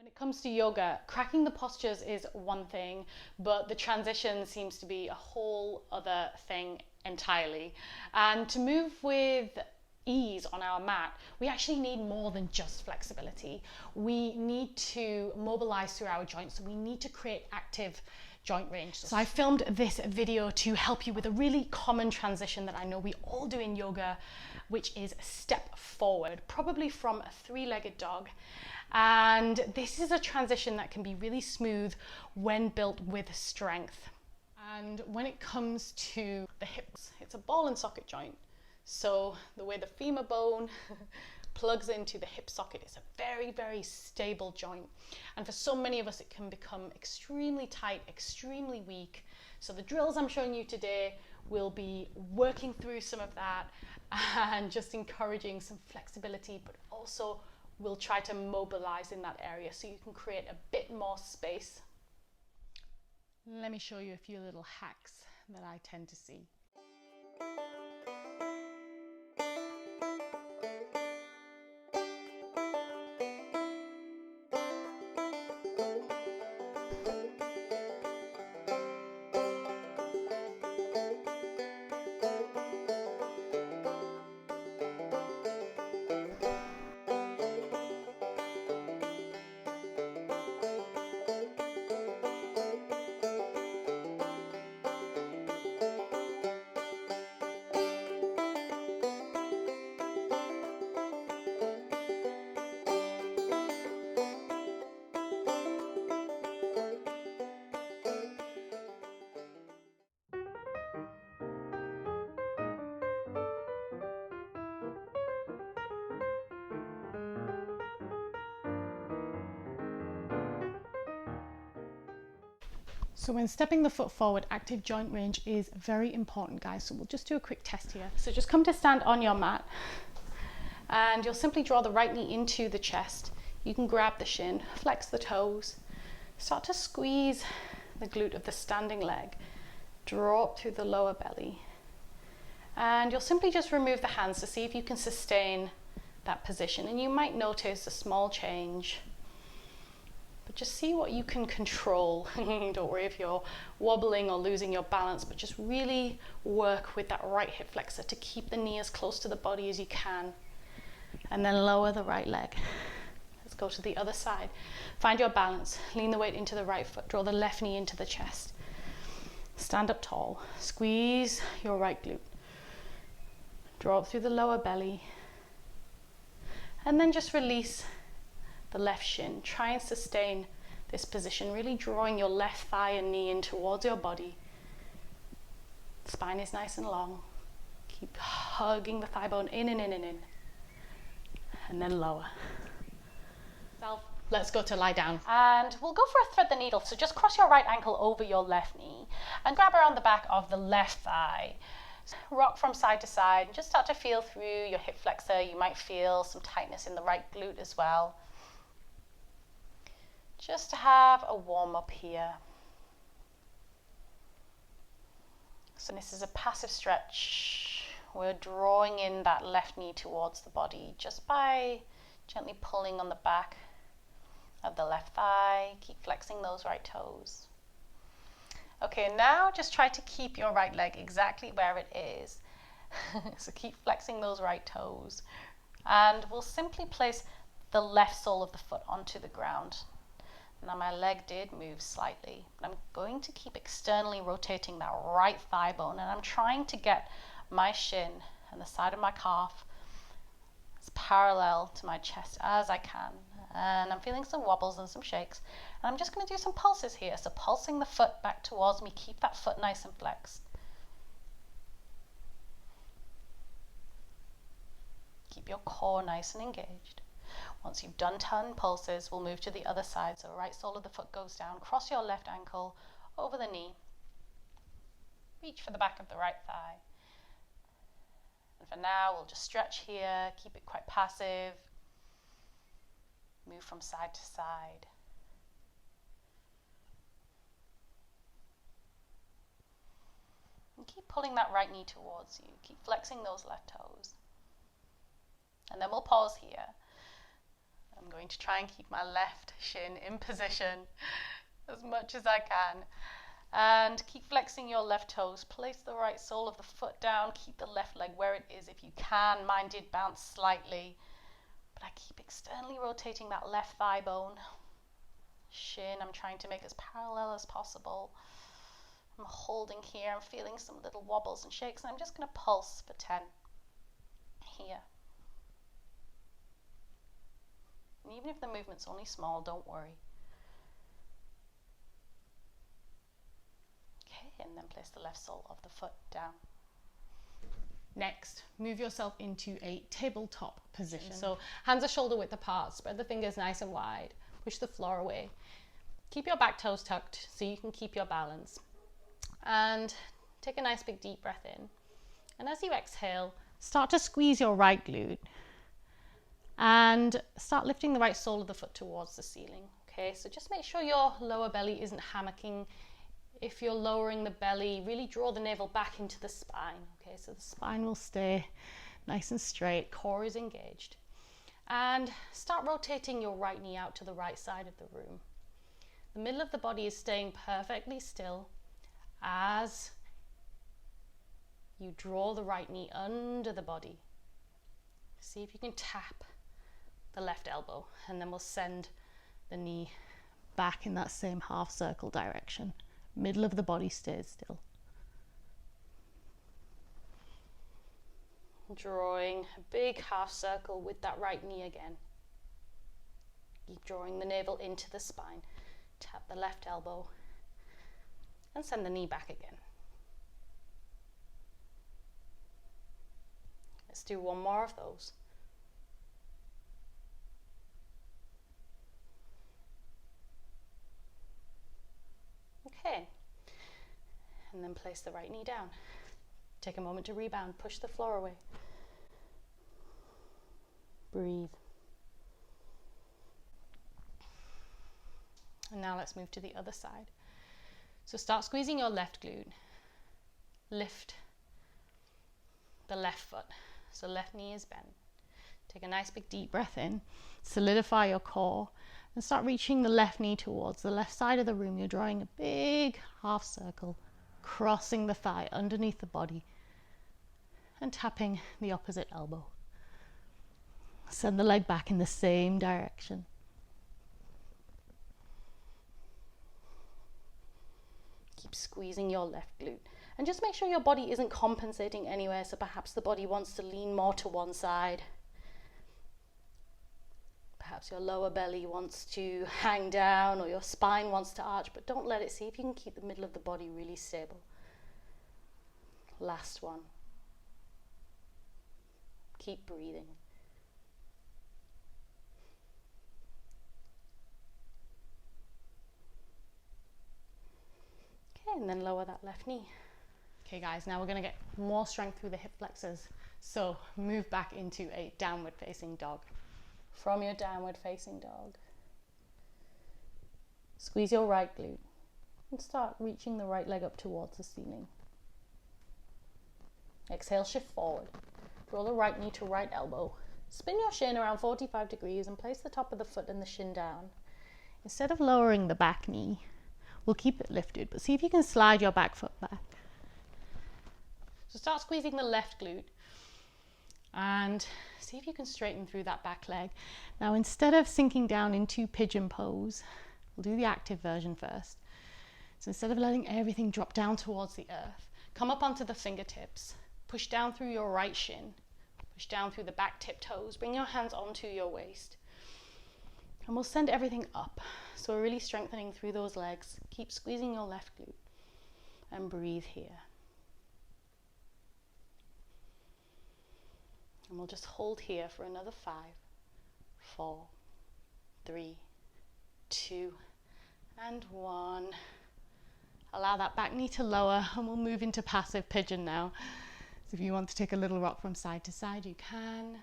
When it comes to yoga, cracking the postures is one thing, but the transition seems to be a whole other thing entirely. And to move with ease on our mat, we actually need more than just flexibility. We need to mobilize through our joints. So we need to create active joint range. So I filmed this video to help you with a really common transition that I know we all do in yoga, which is step forward, probably from a three-legged dog. And this is a transition that can be really smooth when built with strength. And when it comes to the hips, it's a ball and socket joint. So the way the femur bone plugs into the hip socket is a very, very stable joint. And for so many of us, it can become extremely tight, extremely weak. So the drills I'm showing you today will be working through some of that and just encouraging some flexibility, but also we'll try to mobilize in that area so you can create a bit more space. Let me show you a few little hacks that I tend to see. So when stepping the foot forward, active joint range is very important, guys. So we'll just do a quick test here. So just come to stand on your mat and you'll simply draw the right knee into the chest. You can grab the shin, flex the toes, start to squeeze the glute of the standing leg, draw up through the lower belly. And you'll simply just remove the hands to see if you can sustain that position. And you might notice a small change. But just see what you can control. Don't worry if you're wobbling or losing your balance, but just really work with that right hip flexor to keep the knee as close to the body as you can. And then lower the right leg. Let's go to the other side. Find your balance. Lean the weight into the right foot. Draw the left knee into the chest. Stand up tall. Squeeze your right glute. Draw up through the lower belly. And then just release the left shin. Try and sustain this position, really drawing your left thigh and knee in towards your body. Spine is nice and long. Keep hugging the thigh bone in and in and in. And then lower. Let's go to lie down. And we'll go for a thread the needle. So just cross your right ankle over your left knee and grab around the back of the left thigh. Rock from side to side and just start to feel through your hip flexor. You might feel some tightness in the right glute as well. Just to have a warm up here. So this is a passive stretch. We're drawing in that left knee towards the body just by gently pulling on the back of the left thigh. Keep flexing those right toes. Okay, now just try to keep your right leg exactly where it is. So keep flexing those right toes. And we'll simply place the left sole of the foot onto the ground. Now my leg did move slightly, but I'm going to keep externally rotating that right thigh bone, and I'm trying to get my shin and the side of my calf as parallel to my chest as I can. And I'm feeling some wobbles and some shakes. And I'm just going to do some pulses here. So pulsing the foot back towards me, keep that foot nice and flexed. Keep your core nice and engaged. Once you've done 10 pulses, we'll move to the other side. So right sole of the foot goes down, cross your left ankle over the knee. Reach for the back of the right thigh. And for now, we'll just stretch here, keep it quite passive. Move from side to side. And keep pulling that right knee towards you. Keep flexing those left toes. And then we'll pause here. I'm going to try and keep my left shin in position as much as I can. And keep flexing your left toes. Place the right sole of the foot down. Keep the left leg where it is if you can. Mine did bounce slightly, but I keep externally rotating that left thigh bone. Shin, I'm trying to make as parallel as possible. I'm holding here. I'm feeling some little wobbles and shakes, and I'm just going to pulse for 10 here. And even if the movement's only small, don't worry. Okay, and then place the left sole of the foot down. Next, move yourself into a tabletop position. So hands are shoulder width apart, spread the fingers nice and wide, push the floor away. Keep your back toes tucked so you can keep your balance. And take a nice big deep breath in. And as you exhale, start to squeeze your right glute and start lifting the right sole of the foot towards the ceiling. Okay, so just make sure your lower belly isn't hammocking. If you're lowering the belly, really draw the navel back into the spine. Okay, so the spine will stay nice and straight, core is engaged. And start rotating your right knee out to the right side of the room. The middle of the body is staying perfectly still as you draw the right knee under the body. See if you can tap the left elbow, and then we'll send the knee back in that same half circle direction. Middle of the body stays still. Drawing a big half circle with that right knee again. Keep drawing the navel into the spine. Tap the left elbow and send the knee back again. Let's do one more of those. Okay, and then place the right knee down. Take a moment to rebound, push the floor away. Breathe. And now let's move to the other side. So start squeezing your left glute. Lift the left foot. So left knee is bent. Take a nice big deep breath in. Solidify your core and start reaching the left knee towards the left side of the room. You're drawing a big half circle, crossing the thigh underneath the body and tapping the opposite elbow. Send the leg back in the same direction. Keep squeezing your left glute. And just make sure your body isn't compensating anywhere. So perhaps the body wants to lean more to one side. Perhaps your lower belly wants to hang down or your spine wants to arch, but don't let it. See if you can keep the middle of the body really stable. Last one. Keep breathing. Okay, and then lower that left knee. Okay guys, now we're going to get more strength through the hip flexors. So move back into a downward facing dog. From your downward facing dog, squeeze your right glute and start reaching the right leg up towards the ceiling. Exhale, shift forward. Draw the right knee to right elbow. Spin your shin around 45 degrees and place the top of the foot and the shin down. Instead of lowering the back knee, we'll keep it lifted, but see if you can slide your back foot back. So start squeezing the left glute and see if you can straighten through that back leg. Now instead of sinking down into pigeon pose, we'll do the active version first. So instead of letting everything drop down towards the earth, come up onto the fingertips, push down through your right shin, push down through the back tip toes, bring your hands onto your waist. And we'll send everything up. So we're really strengthening through those legs. Keep squeezing your left glute and breathe here. And we'll just hold here for another 5, 4, 3, 2, and 1. Allow that back knee to lower and we'll move into passive pigeon now. So if you want to take a little rock from side to side, you can.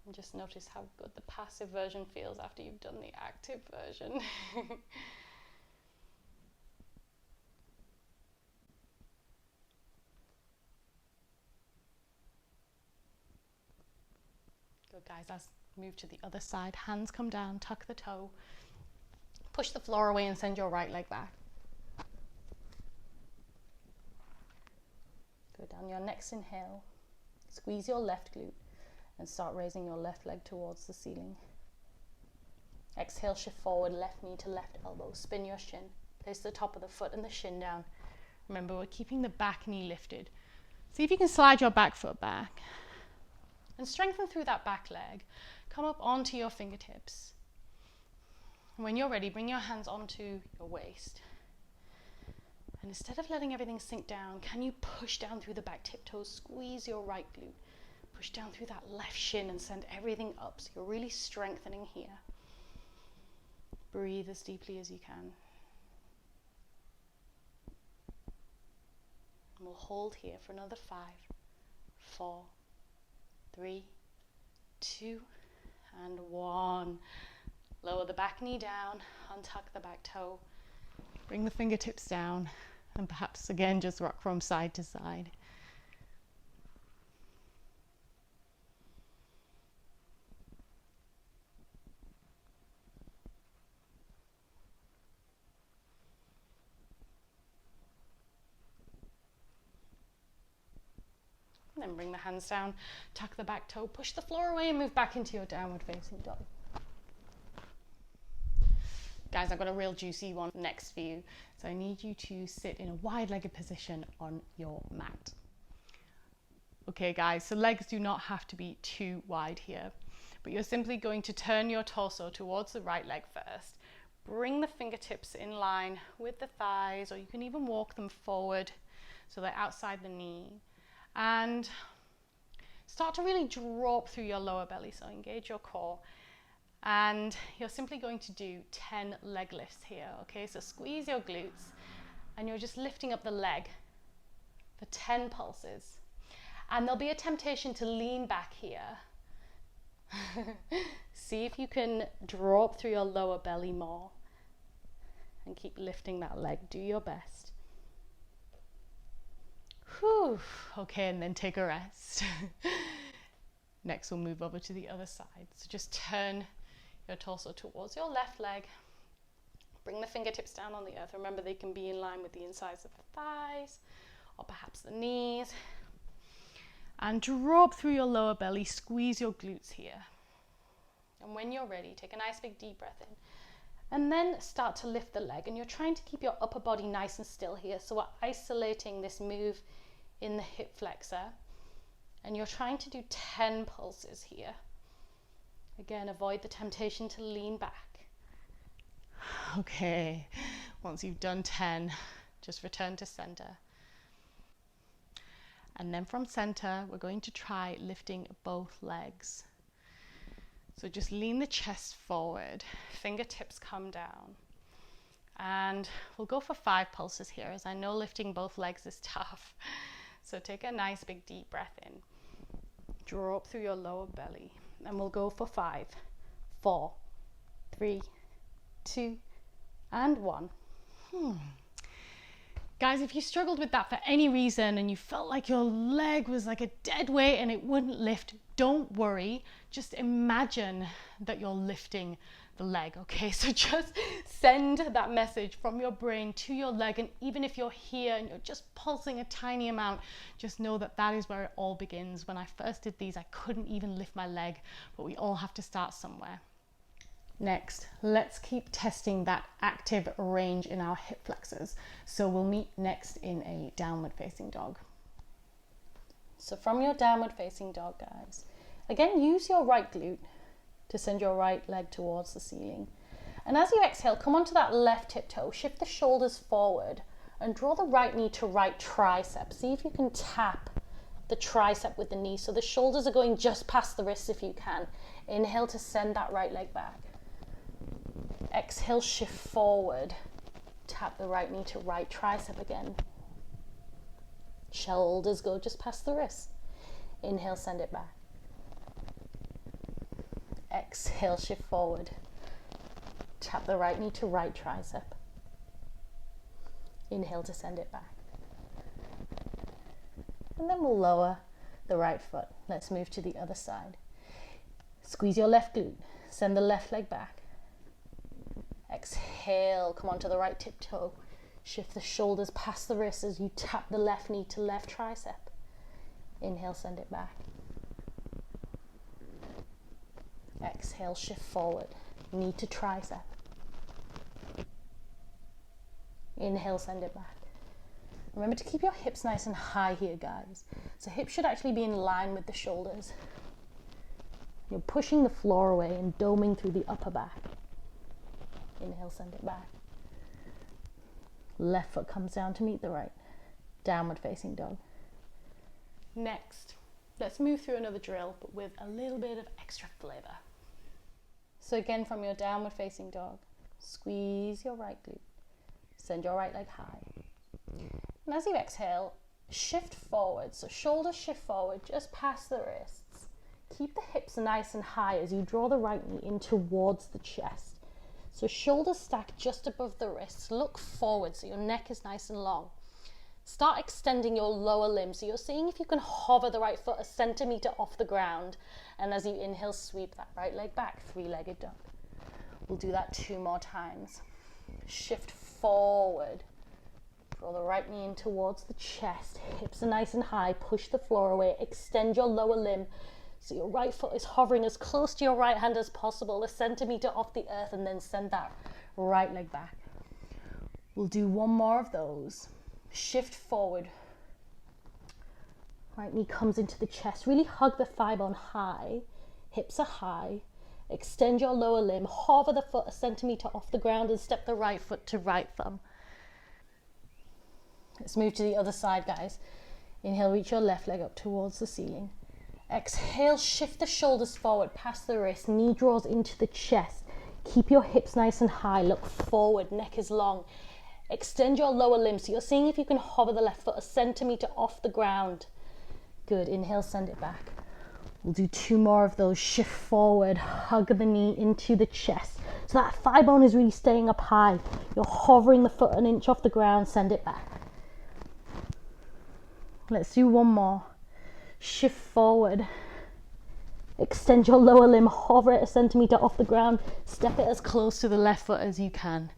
And just notice how good the passive version feels after you've done the active version. Good, guys. Let's move to the other side. Hands come down, tuck the toe. Push the floor away and send your right leg back. Good. On your next inhale, squeeze your left glute and start raising your left leg towards the ceiling. Exhale, shift forward, left knee to left elbow. Spin your shin. Place the top of the foot and the shin down. Remember, we're keeping the back knee lifted. See if you can slide your back foot back. And strengthen through that back leg. Come up onto your fingertips. And when you're ready, bring your hands onto your waist. And instead of letting everything sink down, can you push down through the back tiptoes? Squeeze your right glute. Push down through that left shin and send everything up. So you're really strengthening here. Breathe as deeply as you can. And we'll hold here for another 5, 4, 3, 2, and 1. Lower the back knee down, untuck the back toe. Bring the fingertips down, and perhaps again just rock from side to side. And then bring the hands down, tuck the back toe, push the floor away and move back into your downward facing dog. Guys, I've got a real juicy one next for you. So I need you to sit in a wide-legged position on your mat. Okay guys, so legs do not have to be too wide here, but you're simply going to turn your torso towards the right leg first. Bring the fingertips in line with the thighs, or you can even walk them forward so they're outside the knee. And start to really drop through your lower belly, so engage your core. And you're simply going to do 10 leg lifts here, okay? So squeeze your glutes and you're just lifting up the leg for 10 pulses. And there'll be a temptation to lean back here. See if you can drop through your lower belly more and keep lifting that leg. Do your best. Whew. Okay, and then take a rest. Next, we'll move over to the other side. So just turn your torso towards your left leg. Bring the fingertips down on the earth. Remember, they can be in line with the insides of the thighs or perhaps the knees. And drop through your lower belly. Squeeze your glutes here. And when you're ready, take a nice big deep breath in. And then start to lift the leg. And you're trying to keep your upper body nice and still here. So we're isolating this move in the hip flexor. And you're trying to do 10 pulses here. Again, avoid the temptation to lean back. Okay, once you've done 10, just return to center. And then from center, we're going to try lifting both legs. So just lean the chest forward, fingertips come down. And we'll go for 5 pulses here, as I know lifting both legs is tough. So take a nice big deep breath in. Draw up through your lower belly. And we'll go for 5, 4, 3, 2, and 1. Guys, if you struggled with that for any reason and you felt like your leg was like a dead weight and it wouldn't lift, don't worry. Just imagine that you're lifting the leg, okay? So just send that message from your brain to your leg, and even if you're here and you're just pulsing a tiny amount, just know that that is where it all begins. When I first did these, I couldn't even lift my leg, but we all have to start somewhere. Next, let's keep testing that active range in our hip flexors. So we'll meet next in a downward facing dog. So from your downward facing dog, guys, again, use your right glute to send your right leg towards the ceiling. And as you exhale, come onto that left tiptoe, shift the shoulders forward and draw the right knee to right tricep. See if you can tap the tricep with the knee. So the shoulders are going just past the wrists if you can. Inhale to send that right leg back. Exhale, shift forward. Tap the right knee to right tricep again. Shoulders go just past the wrists. Inhale, send it back. Exhale, shift forward. Tap the right knee to right tricep. Inhale to send it back. And then we'll lower the right foot. Let's move to the other side. Squeeze your left glute. Send the left leg back. Exhale, come onto the right tiptoe. Shift the shoulders past the wrists as you tap the left knee to left tricep. Inhale, send it back. Exhale, shift forward. Knee to tricep. Inhale, send it back. Remember to keep your hips nice and high here, guys. So hips should actually be in line with the shoulders. You're pushing the floor away and doming through the upper back. Inhale, send it back. Left foot comes down to meet the right. Downward facing dog. Next, let's move through another drill, but with a little bit of extra flavor. So again, from your downward facing dog, squeeze your right glute. Send your right leg high. And as you exhale, shift forward. So shoulders shift forward just past the wrists. Keep the hips nice and high as you draw the right knee in towards the chest. So shoulders stack just above the wrists. Look forward so your neck is nice and long. Start extending your lower limb. So you're seeing if you can hover the right foot a centimeter off the ground. And as you inhale, sweep that right leg back, three-legged dog. We'll do that 2 more times. Shift forward. Draw the right knee in towards the chest. Hips are nice and high. Push the floor away. Extend your lower limb. So your right foot is hovering as close to your right hand as possible, a centimeter off the earth, and then send that right leg back. We'll do 1 more of those. Shift forward. Right knee comes into the chest. Really hug the thigh bone high. Hips are high. Extend your lower limb. Hover the foot a centimeter off the ground and step the right foot to right thumb. Let's move to the other side, guys. Inhale, reach your left leg up towards the ceiling. Exhale, shift the shoulders forward past the wrist. Knee draws into the chest. Keep your hips nice and high. Look forward, neck is long. Extend your lower limb. So you're seeing if you can hover the left foot a centimeter off the ground. Good, inhale, send it back. We'll do 2 more of those. Shift forward, hug the knee into the chest. So that thigh bone is really staying up high. You're hovering the foot an inch off the ground, send it back. Let's do 1 more. Shift forward. Extend your lower limb, hover it a centimeter off the ground. Step it as close to the left foot as you can.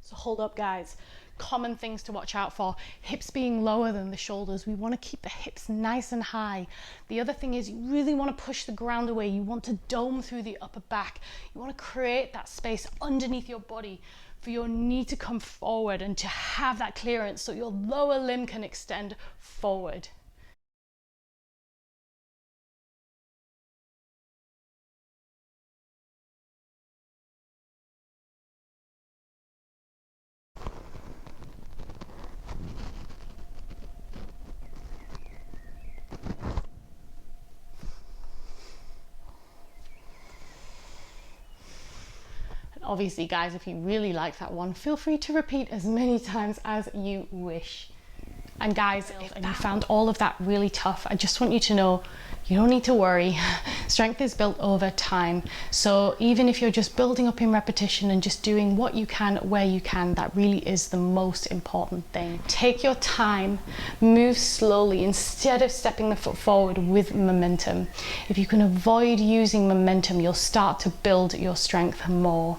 So hold up, guys. Common things to watch out for. Hips being lower than the shoulders. We want to keep the hips nice and high. The other thing is you really want to push the ground away. You want to dome through the upper back. You want to create that space underneath your body for your knee to come forward and to have that clearance so your lower limb can extend forward. Obviously, guys, if you really like that one, feel free to repeat as many times as you wish. And guys, if you found all of that really tough, I just want you to know you don't need to worry. Strength is built over time. So even if you're just building up in repetition and just doing what you can where you can, that really is the most important thing. Take your time, move slowly instead of stepping the foot forward with momentum. If you can avoid using momentum, you'll start to build your strength more.